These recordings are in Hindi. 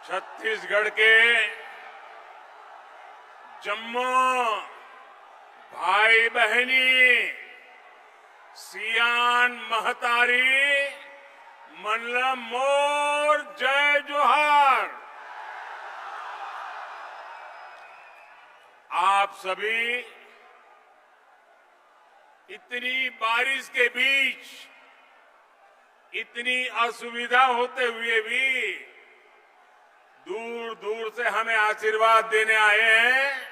छत्तीसगढ़ के जम्मू भाई बहनी सियान महतारी मनला मोर जय जोहार। आप सभी इतनी बारिश के बीच इतनी असुविधा होते हुए भी दूर दूर से हमें आशीर्वाद देने आए हैं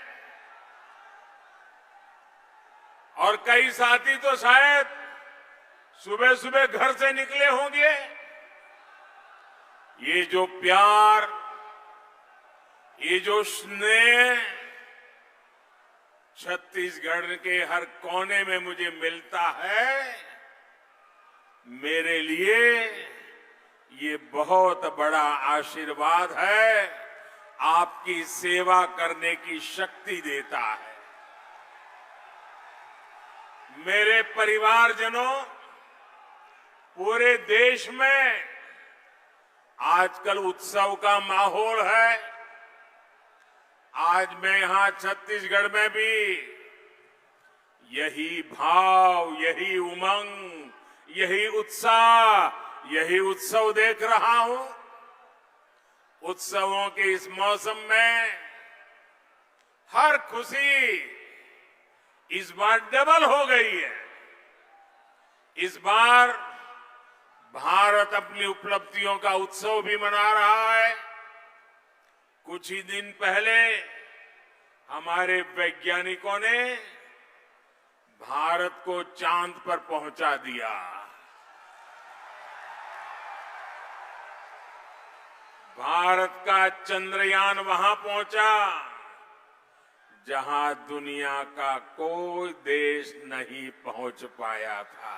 और कई साथी तो शायद सुबह सुबह घर से निकले होंगे। ये जो प्यार, ये जो स्नेह छत्तीसगढ़ के हर कोने में मुझे मिलता है, मेरे लिए ये बहुत बड़ा आशीर्वाद है, आपकी सेवा करने की शक्ति देता है। मेरे परिवारजनों, पूरे देश में आजकल उत्सव का माहौल है। आज मैं यहां छत्तीसगढ़ में भी यही भाव, यही उमंग, यही उत्साह, यही उत्सव देख रहा हूं। उत्सवों के इस मौसम में हर खुशी इस बार डबल हो गई है। इस बार भारत अपनी उपलब्धियों का उत्सव भी मना रहा है। कुछ ही दिन पहले हमारे वैज्ञानिकों ने भारत को चांद पर पहुंचा दिया। भारत का चंद्रयान वहां पहुंचा जहां दुनिया का कोई देश नहीं पहुंच पाया था।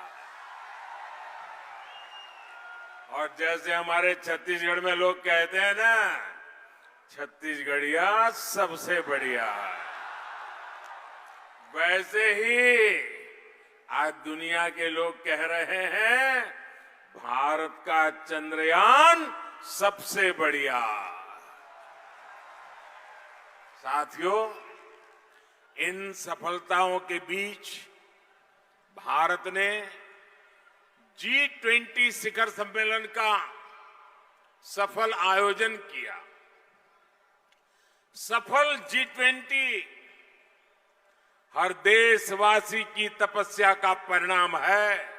और जैसे हमारे छत्तीसगढ़ में लोग कहते हैं ना, छत्तीसगढ़िया सबसे बढ़िया, वैसे ही आज दुनिया के लोग कह रहे हैं भारत का चंद्रयान सबसे बढ़िया। साथियों, इन सफलताओं के बीच भारत ने G20 शिखर सम्मेलन का सफल आयोजन किया। सफल G20 हर देशवासी की तपस्या का परिणाम है।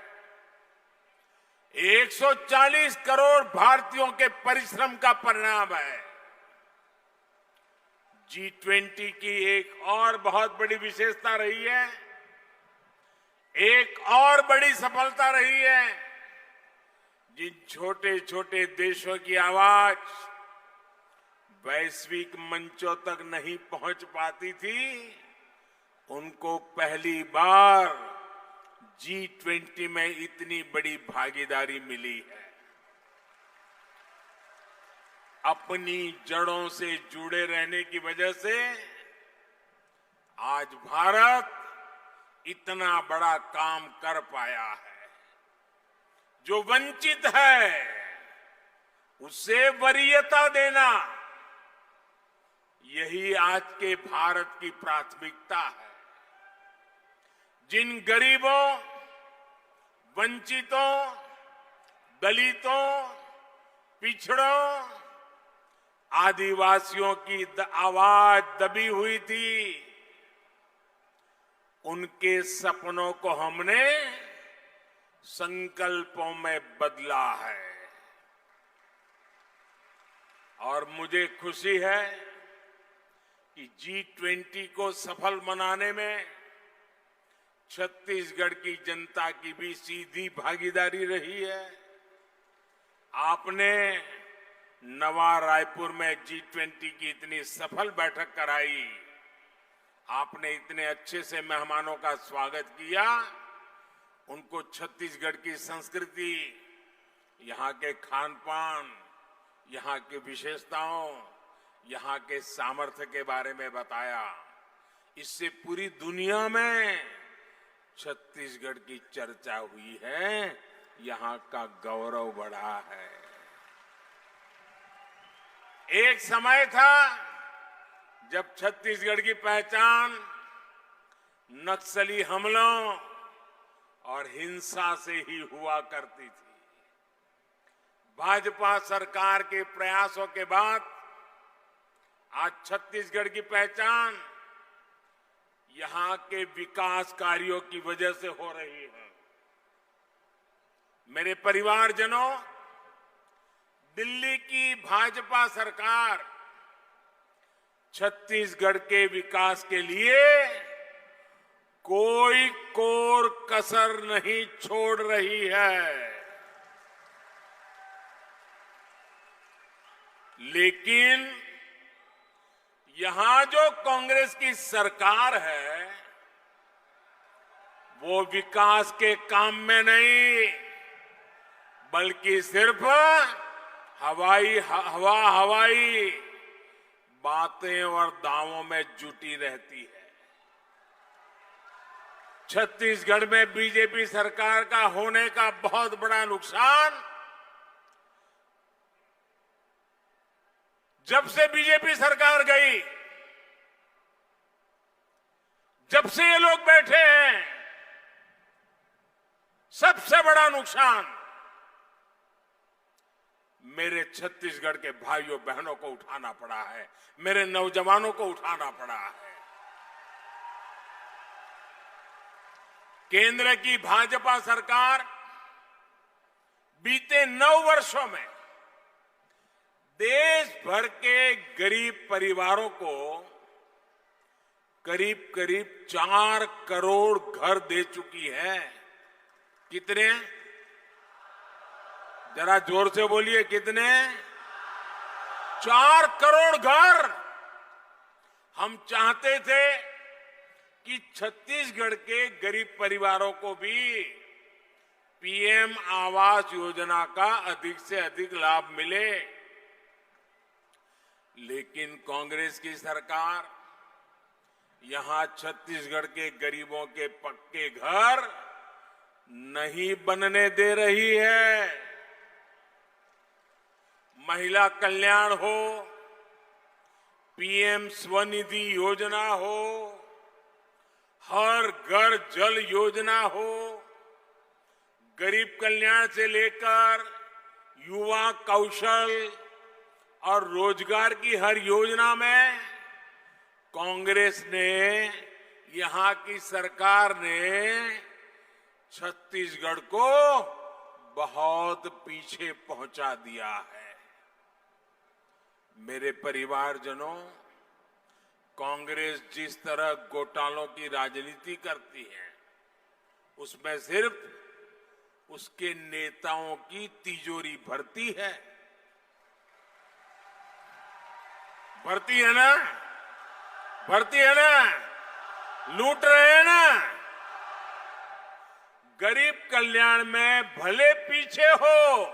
140 करोड़ भारतीयों के परिश्रम का परिणाम है। G20 की एक और बहुत बड़ी विशेषता रही है, एक और बड़ी सफलता रही है। जिन छोटे छोटे देशों की आवाज वैश्विक मंचों तक नहीं पहुंच पाती थी, उनको पहली बार G20 में इतनी बड़ी भागीदारी मिली है। अपनी जड़ों से जुड़े रहने की वजह से आज भारत इतना बड़ा काम कर पाया है। जो वंचित है उसे वरीयता देना, यही आज के भारत की प्राथमिकता है। जिन गरीबों, वंचितों, दलितों, पिछड़ों, आदिवासियों की आवाज दबी हुई थी, उनके सपनों को हमने संकल्पों में बदला है। और मुझे खुशी है कि G20 को सफल बनाने में छत्तीसगढ़ की जनता की भी सीधी भागीदारी रही है। आपने नवा रायपुर में G20 की इतनी सफल बैठक कराई, आपने इतने अच्छे से मेहमानों का स्वागत किया, उनको छत्तीसगढ़ की संस्कृति, यहाँ के खान पान, यहाँ की विशेषताओं, यहाँ के सामर्थ्य के बारे में बताया। इससे पूरी दुनिया में छत्तीसगढ़ की चर्चा हुई है, यहाँ का गौरव बढ़ा है। एक समय था जब छत्तीसगढ़ की पहचान नक्सली हमलों और हिंसा से ही हुआ करती थी। भाजपा सरकार के प्रयासों के बाद आज छत्तीसगढ़ की पहचान यहां के विकास कार्यों की वजह से हो रही है। मेरे परिवारजनों, दिल्ली की भाजपा सरकार छत्तीसगढ़ के विकास के लिए कोई कोर कसर नहीं छोड़ रही है। लेकिन यहां जो कांग्रेस की सरकार है वो विकास के काम में नहीं बल्कि सिर्फ हवाई बातें और दावों में जुटी रहती है। छत्तीसगढ़ में बीजेपी सरकार का होने का बहुत बड़ा नुकसान जब से बीजेपी सरकार गई, जब से ये लोग बैठे हैं, सबसे बड़ा नुकसान मेरे छत्तीसगढ़ के भाइयों बहनों को उठाना पड़ा है, मेरे नौजवानों को उठाना पड़ा है। केंद्र की भाजपा सरकार बीते 9 वर्षों में देश भर के गरीब परिवारों को करीब करीब 4 करोड़ घर दे चुकी है। कितने? जरा जोर से बोलिए, कितने? 4 करोड़ घर। हम चाहते थे कि छत्तीसगढ़ के गरीब परिवारों को भी पीएम आवास योजना का अधिक से अधिक लाभ मिले। लेकिन कांग्रेस की सरकार यहां छत्तीसगढ़ के गरीबों के पक्के घर नहीं बनने दे रही है। महिला कल्याण हो, पीएम स्वनिधि योजना हो, हर घर जल योजना हो, गरीब कल्याण से लेकर युवा कौशल और रोजगार की हर योजना में कांग्रेस ने, यहां की सरकार ने छत्तीसगढ़ को बहुत पीछे पहुंचा दिया है। मेरे परिवारजनों, कांग्रेस जिस तरह घोटालों की राजनीति करती है उसमें सिर्फ उसके नेताओं की तिजोरी भरती है। भरती है ना? भरती है ना? लूट रहे हैं ना? गरीब कल्याण में भले पीछे हो,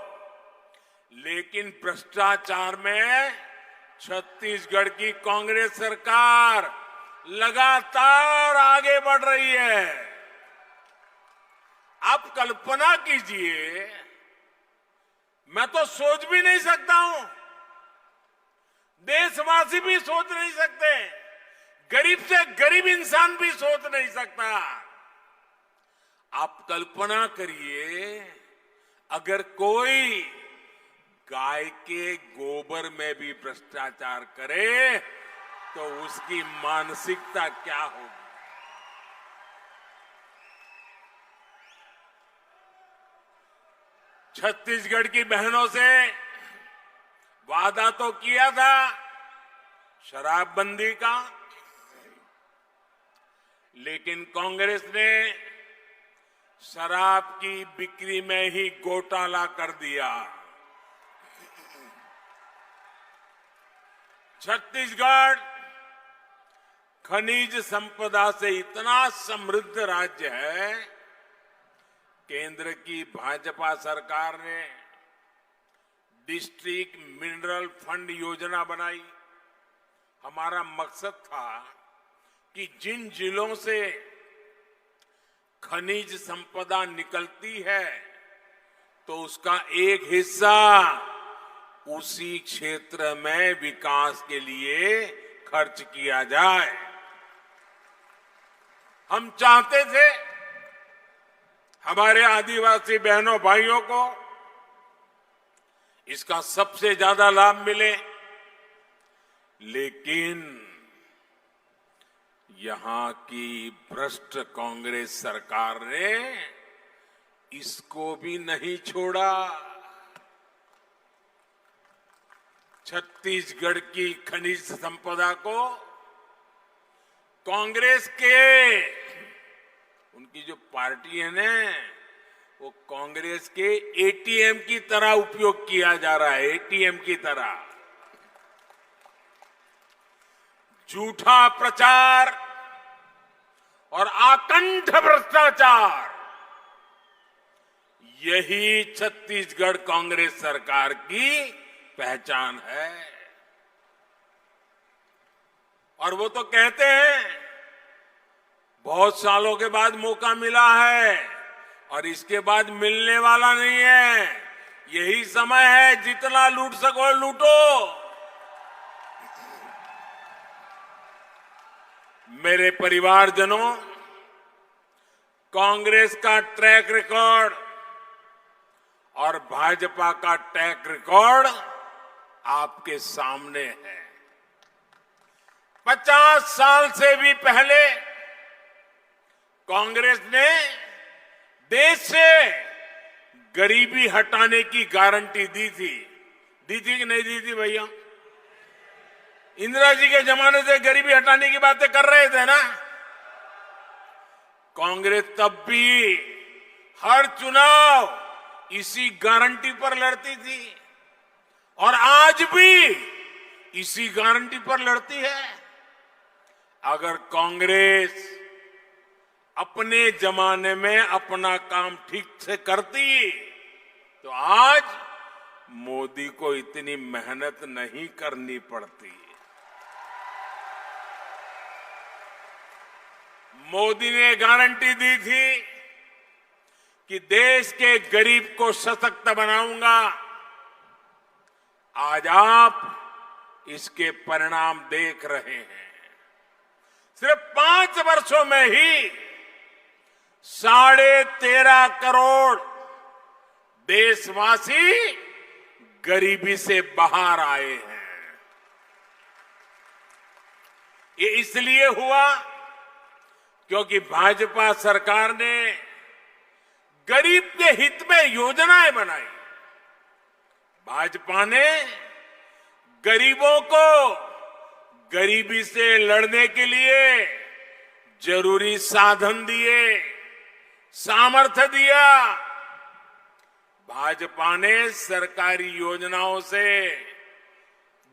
लेकिन भ्रष्टाचार में छत्तीसगढ़ की कांग्रेस सरकार लगातार आगे बढ़ रही है। आप कल्पना कीजिए, मैं तो सोच भी नहीं सकता हूं, देशवासी भी सोच नहीं सकते, गरीब से गरीब इंसान भी सोच नहीं सकता। आप कल्पना करिए, अगर कोई गाय के गोबर में भी भ्रष्टाचार करे तो उसकी मानसिकता क्या होगी। छत्तीसगढ़ की बहनों से वादा तो किया था शराबबंदी का, लेकिन कांग्रेस ने शराब की बिक्री में ही घोटाला कर दिया। छत्तीसगढ़ खनिज संपदा से इतना समृद्ध राज्य है, केंद्र की भाजपा सरकार ने डिस्ट्रिक्ट मिनरल फंड योजना बनाई। हमारा मकसद था कि जिन जिलों से खनिज संपदा निकलती है तो उसका एक हिस्सा उसी क्षेत्र में विकास के लिए खर्च किया जाए। हम चाहते थे हमारे आदिवासी बहनों भाइयों को इसका सबसे ज्यादा लाभ मिले, लेकिन यहां की भ्रष्ट कांग्रेस सरकार ने इसको भी नहीं छोड़ा। छत्तीसगढ़ की खनिज संपदा को कांग्रेस के उनकी जो पार्टी है ना, वो कांग्रेस के एटीएम की तरह उपयोग किया जा रहा है, एटीएम की तरह। झूठा प्रचार और आकंठ भ्रष्टाचार, यही छत्तीसगढ़ कांग्रेस सरकार की पहचान है। और वो तो कहते हैं बहुत सालों के बाद मौका मिला है और इसके बाद मिलने वाला नहीं है, यही समय है, जितना लूट सको लूटो। मेरे परिवारजनों, कांग्रेस का ट्रैक रिकॉर्ड और भाजपा का ट्रैक रिकॉर्ड आपके सामने है। 50 साल से भी पहले कांग्रेस ने देश से गरीबी हटाने की गारंटी दी थी कि नहीं दी थी भैया? इंदिरा जी के जमाने से गरीबी हटाने की बातें कर रहे थे ना। कांग्रेस तब भी हर चुनाव इसी गारंटी पर लड़ती थी और आज भी इसी गारंटी पर लड़ती है। अगर कांग्रेस अपने जमाने में अपना काम ठीक से करती तो आज मोदी को इतनी मेहनत नहीं करनी पड़ती। मोदी ने गारंटी दी थी कि देश के गरीब को सशक्त बनाऊंगा। आज आप इसके परिणाम देख रहे हैं। सिर्फ 5 वर्षों में ही 13.5 करोड़ देशवासी गरीबी से बाहर आए हैं। ये इसलिए हुआ क्योंकि भाजपा सरकार ने गरीब के हित में योजनाएं बनाई। भाजपा ने गरीबों को गरीबी से लड़ने के लिए जरूरी साधन दिए, सामर्थ्य दिया। भाजपा ने सरकारी योजनाओं से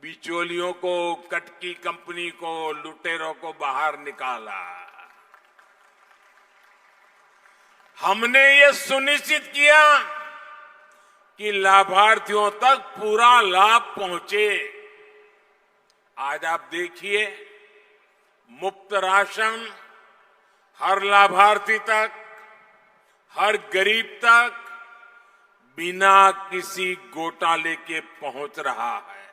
बिचौलियों को, कटकी कंपनी को, लुटेरों को बाहर निकाला। हमने ये सुनिश्चित किया कि लाभार्थियों तक पूरा लाभ पहुंचे। आज आप देखिए, मुफ्त राशन हर लाभार्थी तक, हर गरीब तक बिना किसी घोटाले के पहुंच रहा है।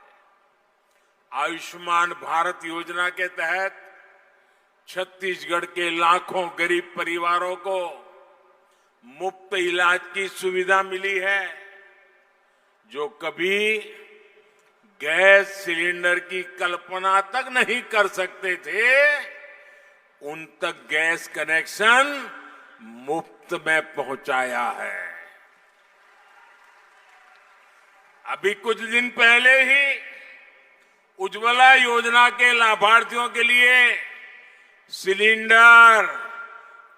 आयुष्मान भारत योजना के तहत छत्तीसगढ़ के लाखों गरीब परिवारों को मुफ्त इलाज की सुविधा मिली है। जो कभी गैस सिलेंडर की कल्पना तक नहीं कर सकते थे, उन तक गैस कनेक्शन मुफ्त में पहुंचाया है। अभी कुछ दिन पहले ही उज्ज्वला योजना के लाभार्थियों के लिए सिलेंडर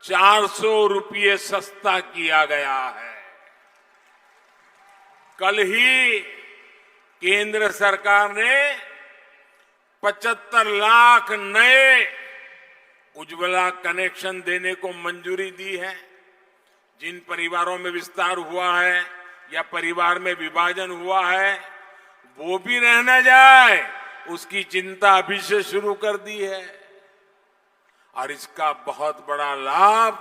400 रुपये सस्ता किया गया है। कल ही केंद्र सरकार ने 75 लाख नए उज्ज्वला कनेक्शन देने को मंजूरी दी है। जिन परिवारों में विस्तार हुआ है या परिवार में विभाजन हुआ है, वो भी रह न जाए, उसकी चिंता अभी से शुरू कर दी है। और इसका बहुत बड़ा लाभ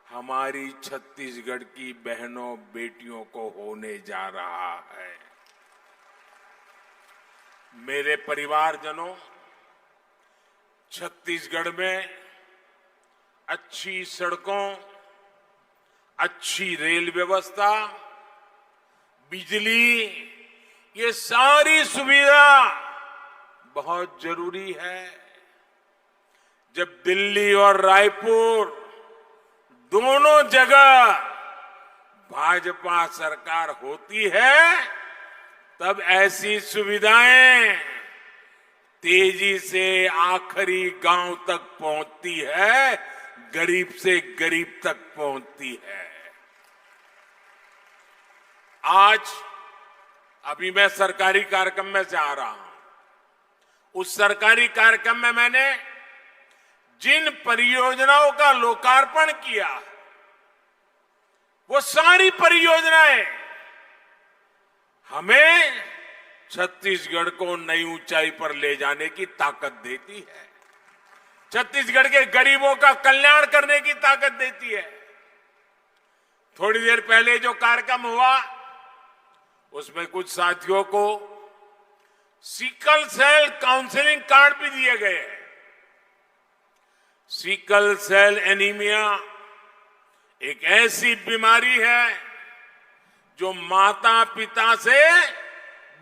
हमारी छत्तीसगढ़ की बहनों बेटियों को होने जा रहा है। मेरे परिवारजनों, छत्तीसगढ़ में अच्छी सड़कों, अच्छी रेल व्यवस्था, बिजली, ये सारी सुविधा बहुत जरूरी है। जब दिल्ली और रायपुर दोनों जगह भाजपा सरकार होती है, तब ऐसी सुविधाएं तेजी से आखिरी गांव तक पहुंचती है, गरीब से गरीब तक पहुंचती है। आज अभी मैं सरकारी कार्यक्रम में से आ रहा हूं। उस सरकारी कार्यक्रम में मैंने जिन परियोजनाओं का लोकार्पण किया, वो सारी परियोजनाएं हमें छत्तीसगढ़ को नई ऊंचाई पर ले जाने की ताकत देती है, छत्तीसगढ़ के गरीबों का कल्याण करने की ताकत देती है। थोड़ी देर पहले जो कार्यक्रम हुआ, उसमें कुछ साथियों को सिकल सेल काउंसलिंग कार्ड भी दिए गए हैं। सिकल सेल एनीमिया एक ऐसी बीमारी है जो माता पिता से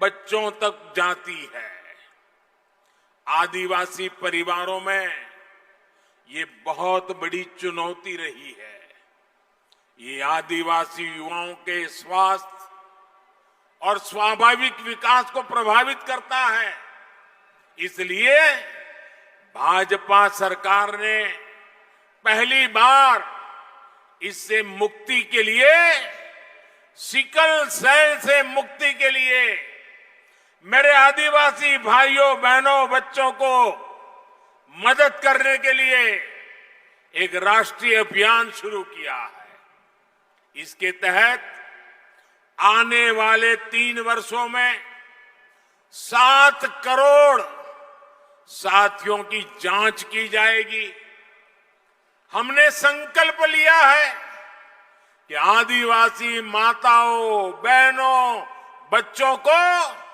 बच्चों तक जाती है। आदिवासी परिवारों में ये बहुत बड़ी चुनौती रही है। ये आदिवासी युवाओं के स्वास्थ्य और स्वाभाविक विकास को प्रभावित करता है। इसलिए भाजपा सरकार ने पहली बार इससे मुक्ति के लिए, सिकल सेल से मुक्ति के लिए मेरे आदिवासी भाइयों बहनों बच्चों को मदद करने के लिए एक राष्ट्रीय अभियान शुरू किया है। इसके तहत आने वाले 3 वर्षों में 7 करोड़ साथियों की जांच की जाएगी। हमने संकल्प लिया है कि आदिवासी माताओं, बहनों, बच्चों को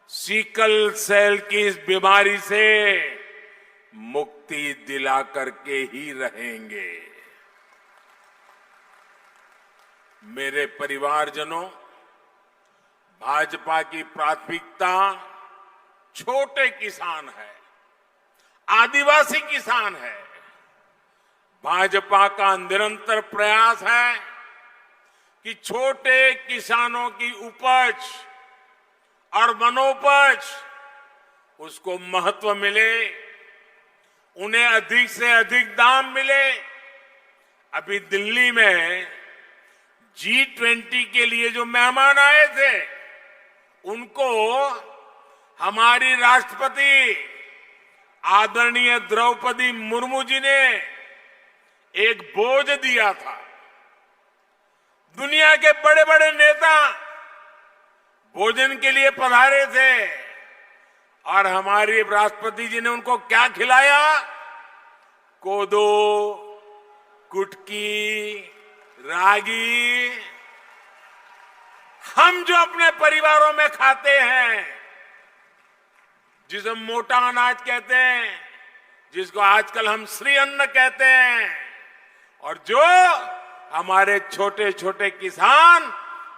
सिकल सेल की इस बीमारी से मुक्ति दिला करके ही रहेंगे। मेरे परिवारजनों, भाजपा की प्राथमिकता छोटे किसान है, आदिवासी किसान है। भाजपा का निरंतर प्रयास है कि छोटे किसानों की उपज और वनोपज उसको महत्व मिले, उन्हें अधिक से अधिक दाम मिले। अभी दिल्ली में G20 के लिए जो मेहमान आए थे, उनको हमारी राष्ट्रपति आदरणीय द्रौपदी मुर्मू जी ने एक बोझ दिया था। दुनिया के बड़े बड़े नेता भोजन के लिए पधारे थे और हमारे राष्ट्रपति जी ने उनको क्या खिलाया? कोदो, कुटकी, रागी। हम जो अपने परिवारों में खाते हैं, जिसे मोटा अनाज कहते हैं, जिसको आजकल हम श्री अन्न कहते हैं, और जो हमारे छोटे छोटे किसान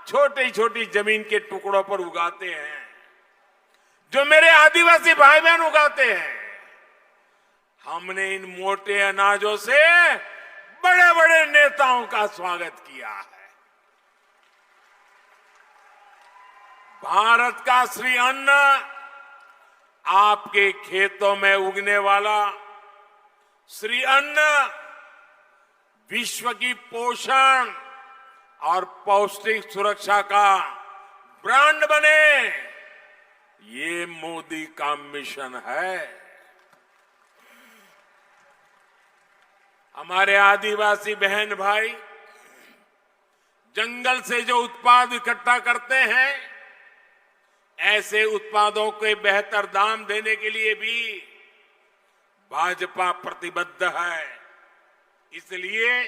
छोटी छोटी जमीन के टुकड़ों पर उगाते हैं, जो मेरे आदिवासी भाई बहन उगाते हैं, हमने इन मोटे अनाजों से बड़े बड़े नेताओं का स्वागत किया है। भारत का श्री अन्न, आपके खेतों में उगने वाला श्री अन्न विश्व की पोषण और पौष्टिक सुरक्षा का ब्रांड बने, ये मोदी का मिशन है। हमारे आदिवासी बहन भाई जंगल से जो उत्पाद इकट्ठा करते हैं, ऐसे उत्पादों के बेहतर दाम देने के लिए भी भाजपा प्रतिबद्ध है। इसलिए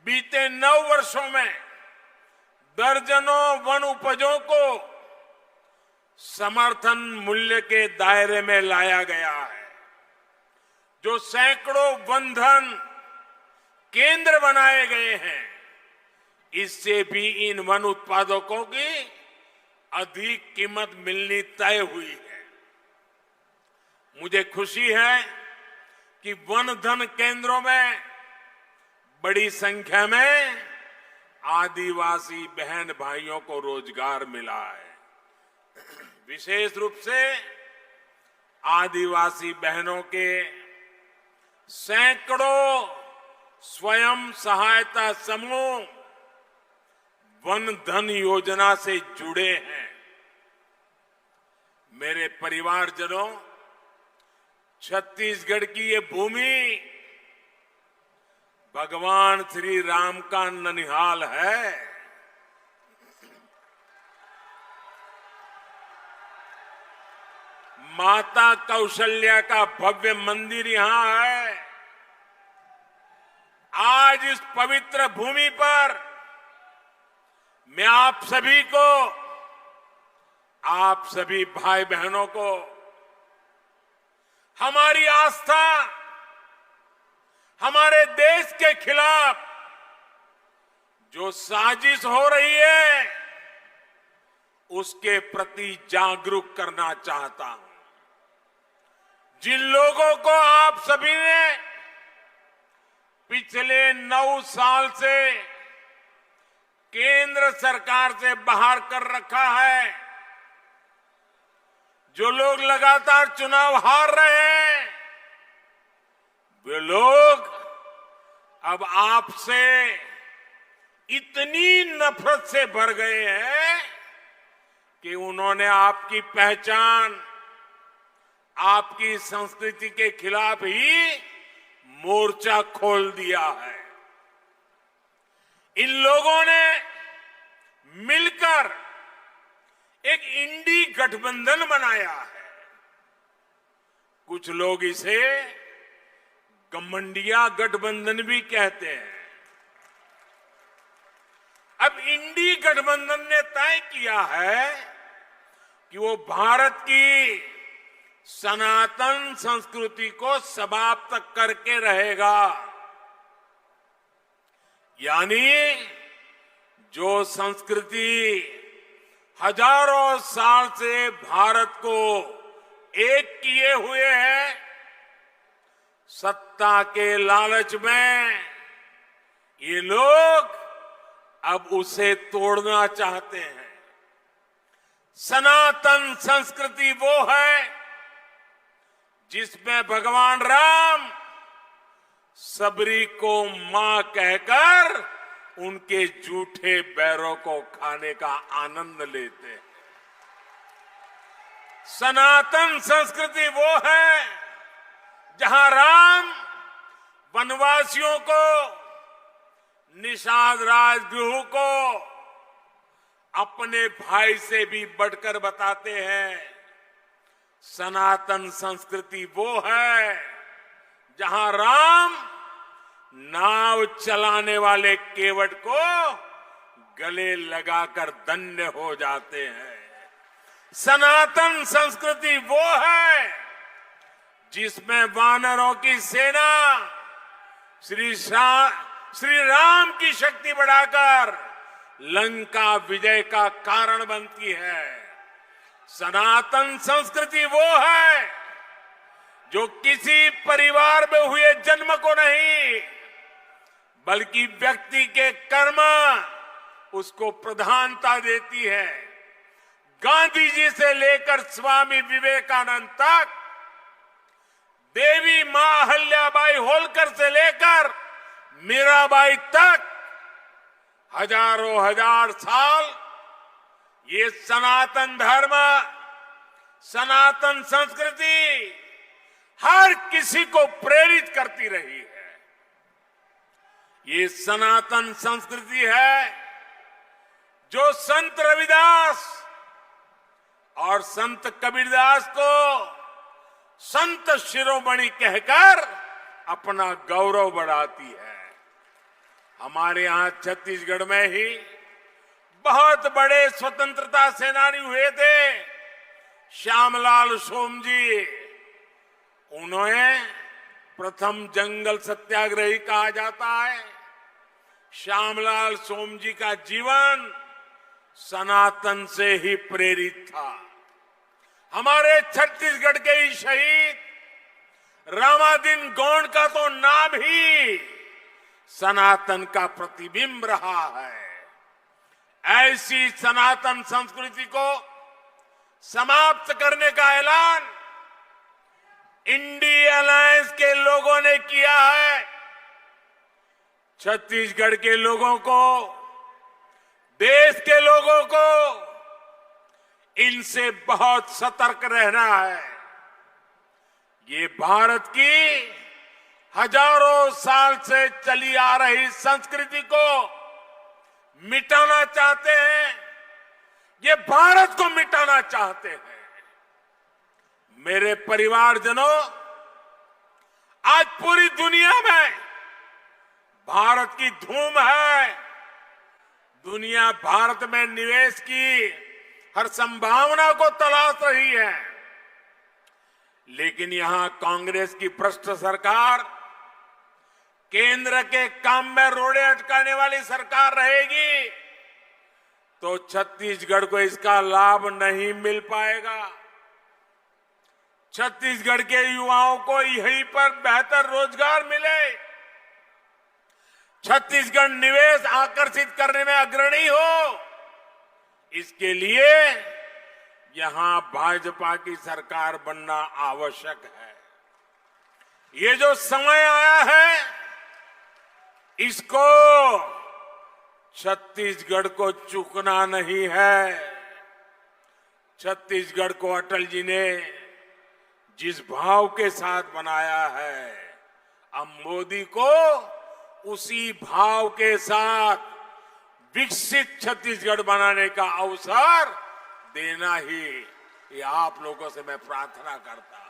बीते 9 वर्षों में दर्जनों वन उपजों को समर्थन मूल्य के दायरे में लाया गया है। जो सैकड़ों वनधन केंद्र बनाए गए हैं, इससे भी इन वन उत्पादकों की अधिक कीमत मिलनी तय हुई है। मुझे खुशी है कि वनधन केंद्रों में बड़ी संख्या में आदिवासी बहन भाइयों को रोजगार मिला है। विशेष रूप से आदिवासी बहनों के सैकड़ों स्वयं सहायता समूह वन धन योजना से जुड़े हैं। मेरे परिवारजनों, छत्तीसगढ़ की ये भूमि भगवान श्री राम का ननिहाल है। माता कौशल्या का भव्य मंदिर यहां है। आज इस पवित्र भूमि पर मैं आप सभी भाई बहनों को हमारी आस्था हमारे देश के खिलाफ जो साजिश हो रही है, उसके प्रति जागरूक करना चाहता हूं। जिन लोगों को आप सभी ने पिछले 9 साल से केंद्र सरकार से बाहर कर रखा है, जो लोग लगातार चुनाव हार रहे हैं, वे लोग अब आपसे इतनी नफरत से भर गए हैं कि उन्होंने आपकी पहचान, आपकी संस्कृति के खिलाफ ही मोर्चा खोल दिया है। इन लोगों ने मिलकर एक इंडी गठबंधन बनाया है। कुछ लोग इसे गठबंडिया गठबंधन भी कहते हैं। अब इंडी गठबंधन ने तय किया है कि वो भारत की सनातन संस्कृति को समाप्त करके रहेगा। यानी जो संस्कृति हजारों साल से भारत को एक किए हुए है, सत्ता के लालच में ये लोग अब उसे तोड़ना चाहते हैं। सनातन संस्कृति वो है जिसमें भगवान राम सबरी को मां कहकर उनके झूठे बैरों को खाने का आनंद लेते हैं। सनातन संस्कृति वो है जहां राम वनवासियों को, निषाद राजगृह को अपने भाई से भी बढ़कर बताते हैं। सनातन संस्कृति वो है जहां राम नाव चलाने वाले केवट को गले लगाकर धन्य हो जाते हैं। सनातन संस्कृति वो है जिसमें वानरों की सेना श्री राम की शक्ति बढ़ाकर लंका विजय का कारण बनती है। सनातन संस्कृति वो है जो किसी परिवार में हुए जन्म को नहीं, बल्कि व्यक्ति के कर्म उसको प्रधानता देती है। गांधी जी से लेकर स्वामी विवेकानंद तक, देवी मां अहल्याबाई होलकर से लेकर मीराबाई तक, हजारों हजार साल ये सनातन धर्म, सनातन संस्कृति हर किसी को प्रेरित करती रही है। ये सनातन संस्कृति है जो संत रविदास और संत कबीरदास को संत शिरोमणि कहकर अपना गौरव बढ़ाती है। हमारे यहां छत्तीसगढ़ में ही बहुत बड़े स्वतंत्रता सेनानी हुए थे, श्यामलाल सोमजी, उन्हें प्रथम जंगल सत्याग्रही कहा जाता है। श्यामलाल सोमजी का जीवन सनातन से ही प्रेरित था। हमारे छत्तीसगढ़ के ही शहीद रामादीन गौंड का तो नाम ही सनातन का प्रतिबिंब रहा है। ऐसी सनातन संस्कृति को समाप्त करने का ऐलान इंडी अलायंस के लोगों ने किया है। छत्तीसगढ़ के लोगों को, देश के लोगों को इनसे बहुत सतर्क रहना है। ये भारत की हजारों साल से चली आ रही संस्कृति को मिटाना चाहते हैं। ये भारत को मिटाना चाहते हैं। मेरे परिवारजनों, आज पूरी दुनिया में भारत की धूम है। दुनिया भारत में निवेश की हर संभावना को तलाश रही है, लेकिन यहां कांग्रेस की भ्रष्ट सरकार, केंद्र के काम में रोड़े अटकाने वाली सरकार रहेगी तो छत्तीसगढ़ को इसका लाभ नहीं मिल पाएगा। छत्तीसगढ़ के युवाओं को यहीं पर बेहतर रोजगार मिले, छत्तीसगढ़ निवेश आकर्षित करने में अग्रणी हो, इसके लिए यहां भाजपा की सरकार बनना आवश्यक है। ये जो समय आया है, इसको छत्तीसगढ़ को चूकना नहीं है। छत्तीसगढ़ को अटल जी ने जिस भाव के साथ बनाया है, अब मोदी को उसी भाव के साथ विकसित छत्तीसगढ़ बनाने का अवसर देना ही, ये आप लोगों से मैं प्रार्थना करता हूं।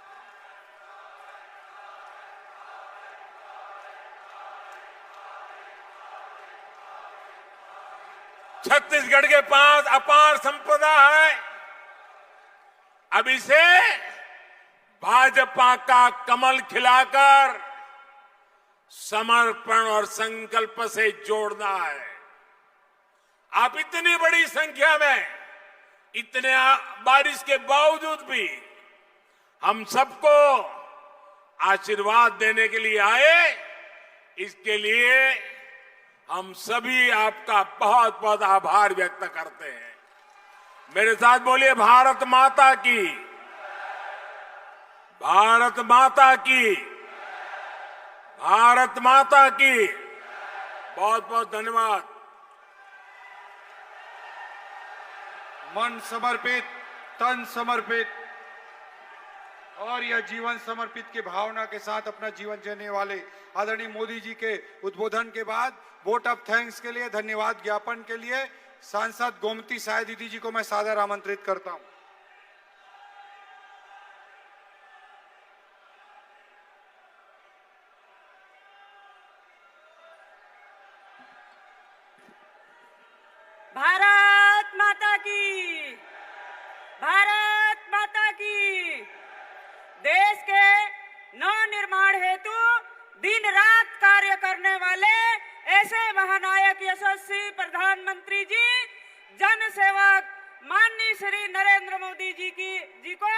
छत्तीसगढ़ के पास अपार संपदा है। अब इसे भाजपा का कमल खिलाकर समर्पण और संकल्प से जोड़ना है। आप इतनी बड़ी संख्या में, इतने बारिश के बावजूद भी हम सबको आशीर्वाद देने के लिए आए, इसके लिए हम सभी आपका बहुत बहुत आभार व्यक्त करते हैं। मेरे साथ बोलिए, भारत माता की, भारत माता की, भारत माता की। बहुत बहुत धन्यवाद। मन समर्पित, तन समर्पित और यह जीवन समर्पित की भावना के साथ अपना जीवन जीने वाले आदरणीय मोदी जी के उद्बोधन के बाद वोट ऑफ थैंक्स के लिए, धन्यवाद ज्ञापन के लिए सांसद गोमती साय दीदी जी को मैं सादर आमंत्रित करता हूं। भारत माता की, भारत माता की। देश के नवनिर्माण हेतु दिन रात कार्य करने वाले ऐसे महानायक यशस्वी प्रधानमंत्री जी, जन सेवक माननीय श्री नरेंद्र मोदी जी को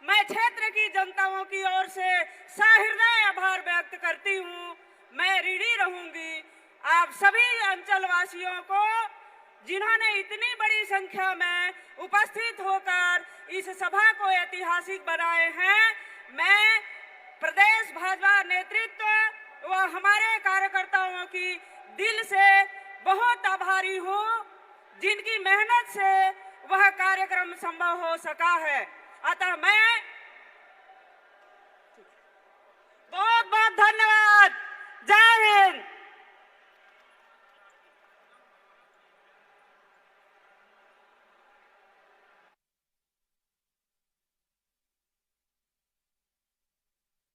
मैं क्षेत्र की जनताओं की ओर से सहृदय आभार व्यक्त करती हूँ। मैं ऋणी रहूंगी आप सभी अंचल वासियों को, जिन्होंने इतनी बड़ी संख्या में उपस्थित होकर इस सभा को ऐतिहासिक बनाए हैं। मैं प्रदेश भाजपा नेतृत्व व हमारे कार्यकर्ताओं की दिल से बहुत आभारी हूँ, जिनकी मेहनत से वह कार्यक्रम संभव हो सका है। अतः मैं बहुत बहुत धन्यवाद।